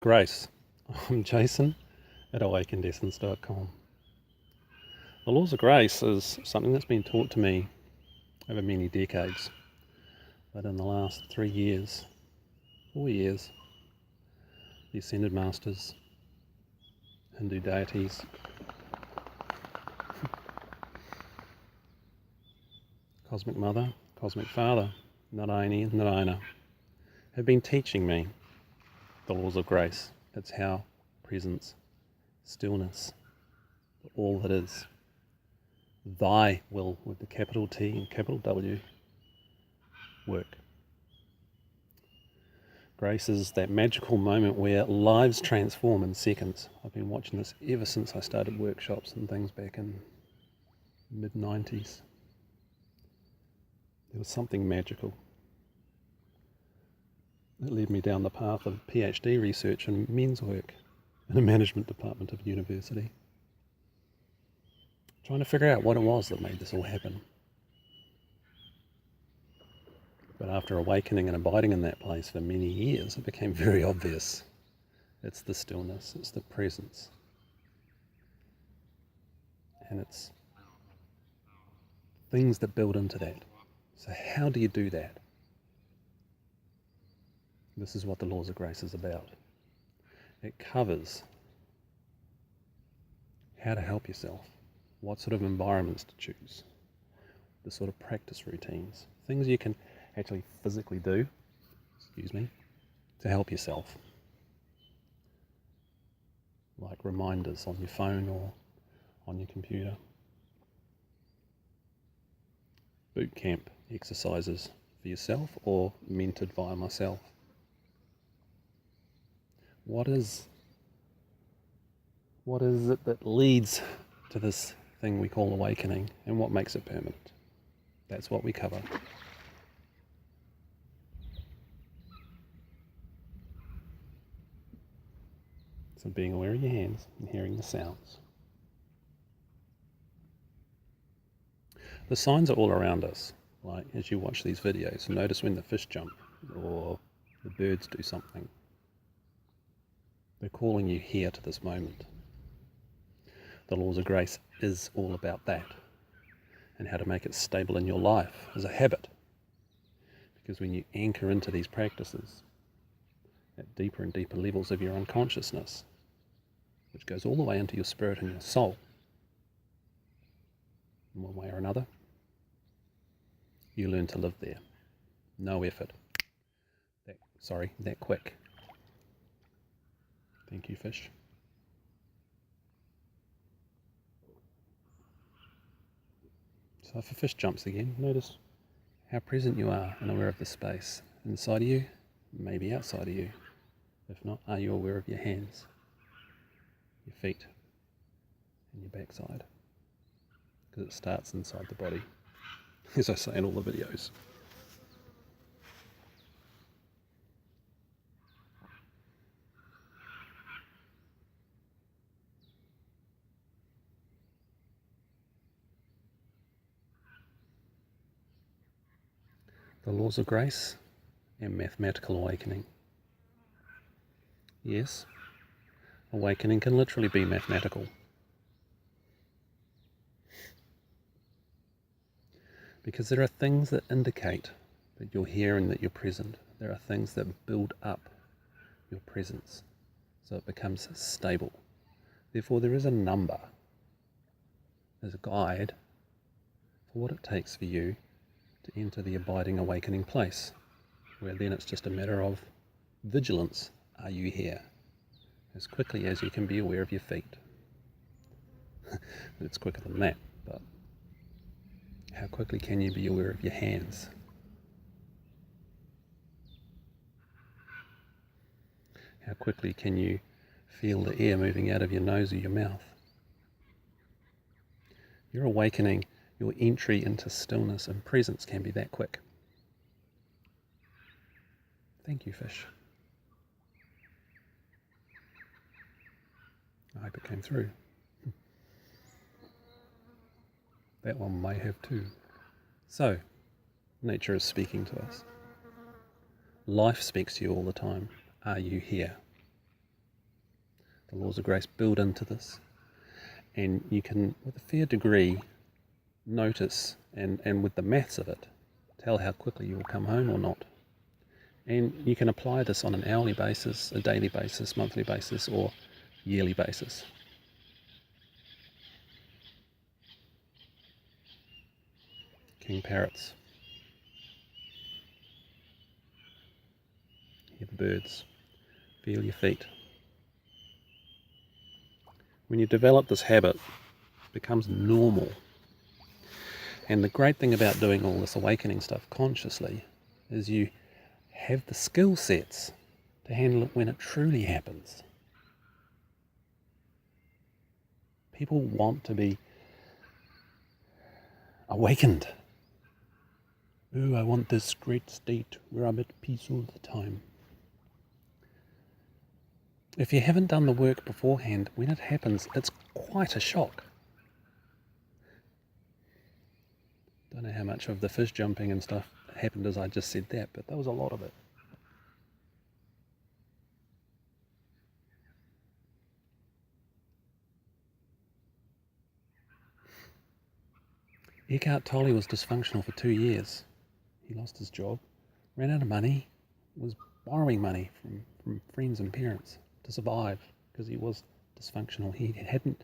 Grace. I'm Jason at AwakenedEssence.com. The laws of grace is something that's been taught to me over many decades, but in the last 4 years, the Ascended Masters, Hindu deities, Cosmic Mother, Cosmic Father, Narayani and Narayana have been teaching me the laws of grace. It's how presence, stillness, all that is, thy will with the capital T and capital W, work. Grace is that magical moment where lives transform in seconds. I've been watching this ever since I started workshops and things back in mid-90s. There was something magical that led me down the path of PhD research and men's work in a management department of university, trying to figure out what it was that made this all happen. But after awakening and abiding in that place for many years, it became very obvious. It's the stillness, it's the presence, and it's things that build into that. So how do you do that? This is what the laws of grace is about. It covers how to help yourself, what sort of environments to choose, the sort of practice routines, things you can actually physically do, to help yourself. Like reminders on your phone or on your computer. Boot camp exercises for yourself or mentored via myself. What is it that leads to this thing we call awakening, and what makes it permanent? That's what we cover. So being aware of your hands and hearing the sounds. The signs are all around us, like as you watch these videos. Notice when the fish jump or the birds do something. They're calling you here to this moment. The laws of grace is all about that, and how to make it stable in your life as a habit. Because when you anchor into these practices at deeper and deeper levels of your unconsciousness, which goes all the way into your spirit and your soul, in one way or another, you learn to live there. No effort. That quick. Thank you, fish. So if a fish jumps again, notice how present you are and aware of the space inside of you, maybe outside of you. If not, are you aware of your hands, your feet, and your backside? Because it starts inside the body, as I say in all the videos. The laws of grace and mathematical awakening. Yes, awakening can literally be mathematical. Because there are things that indicate that you're here and that you're present. There are things that build up your presence so it becomes stable. Therefore, there is a number as a guide for what it takes for you to enter the abiding awakening place, where then it's just a matter of vigilance. Are you here? As quickly as you can be aware of your feet. It's quicker than that, but how quickly can you be aware of your hands? How quickly can you feel the air moving out of your nose or your mouth? Your awakening, your entry into stillness and presence can be that quick. Thank you, fish. I hope it came through. That one may have too. So, nature is speaking to us. Life speaks to you all the time. Are you here? The laws of grace build into this, and you can, with a fair degree, notice and with the maths of it, tell how quickly you will come home or not. And you can apply this on an hourly basis, a daily basis, monthly basis, or yearly basis. King parrots. Hear the birds. Feel your feet. When you develop this habit, it becomes normal. And the great thing about doing all this awakening stuff consciously is you have the skill sets to handle it when it truly happens. People want to be awakened. Ooh, I want this great state where I'm at peace all the time. If you haven't done the work beforehand, when it happens, it's quite a shock. Don't know how much of the fish jumping and stuff happened as I just said that, but there was a lot of it. Eckhart Tolle was dysfunctional for 2 years. He lost his job, ran out of money, was borrowing money from friends and parents to survive because he was dysfunctional. He hadn't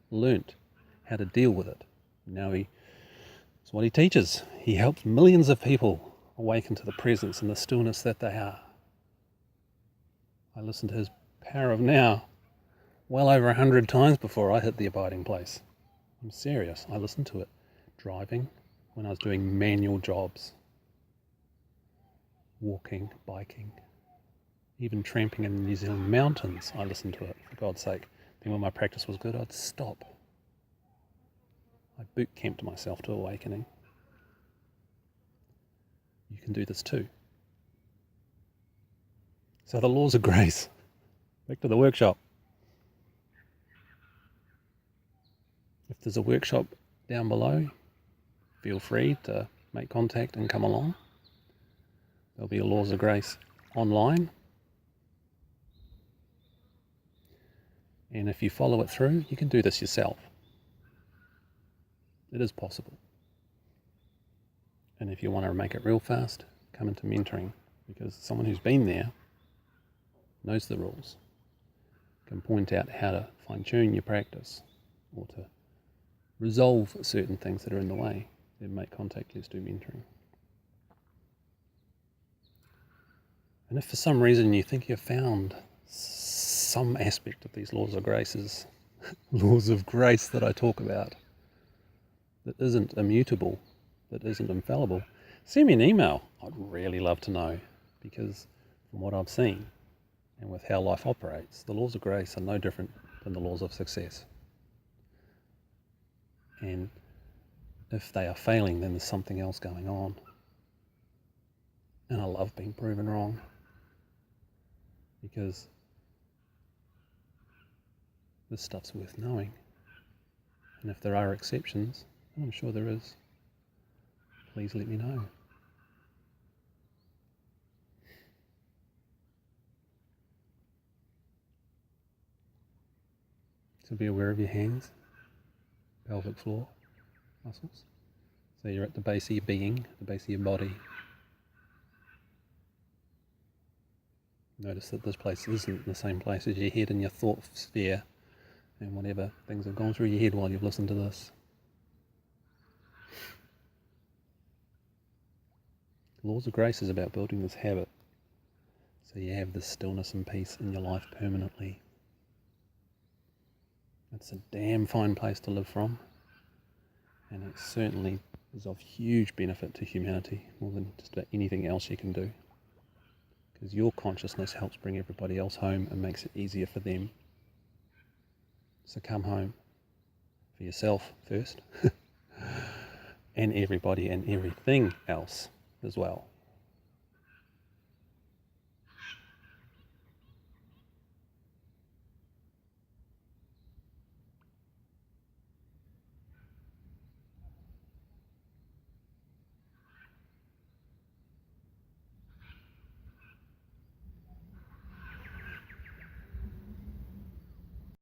learnt how to deal with it. Now it's what he teaches. He helps millions of people awaken to the presence and the stillness that they are. I listened to his Power of Now well over 100 times before I hit the abiding place. I'm serious. I listened to it driving, when I was doing manual jobs, walking, biking, even tramping in the New Zealand mountains. I listened to it, for God's sake. Then when my practice was good, I'd stop. I boot camped myself to awakening. You can do this too. So the laws of grace. Back to the workshop. If there's a workshop down below, feel free to make contact and come along. There'll be a laws of grace online. And if you follow it through, you can do this yourself. It is possible. And if you want to make it real fast, come into mentoring, because someone who's been there knows the rules, can point out how to fine-tune your practice or to resolve certain things that are in the way. Then make contact, let's do mentoring. And if for some reason you think you've found some aspect of these laws of graces, laws of grace that I talk about, that isn't immutable, that isn't infallible, send me an email. I'd really love to know, because from what I've seen and with how life operates, the laws of grace are no different than the laws of success. And if they are failing, then there's something else going on. And I love being proven wrong, because this stuff's worth knowing. And if there are exceptions, and I'm sure there is, please let me know. So be aware of your hands, pelvic floor muscles. So you're at the base of your being, the base of your body. Notice that this place isn't the same place as your head and your thought sphere and whatever things have gone through your head while you've listened to this. Laws of grace is about building this habit so you have this stillness and peace in your life permanently. It's a damn fine place to live from, and it certainly is of huge benefit to humanity, more than just about anything else you can do, because your consciousness helps bring everybody else home and makes it easier for them. So come home for yourself first and everybody and everything else as well.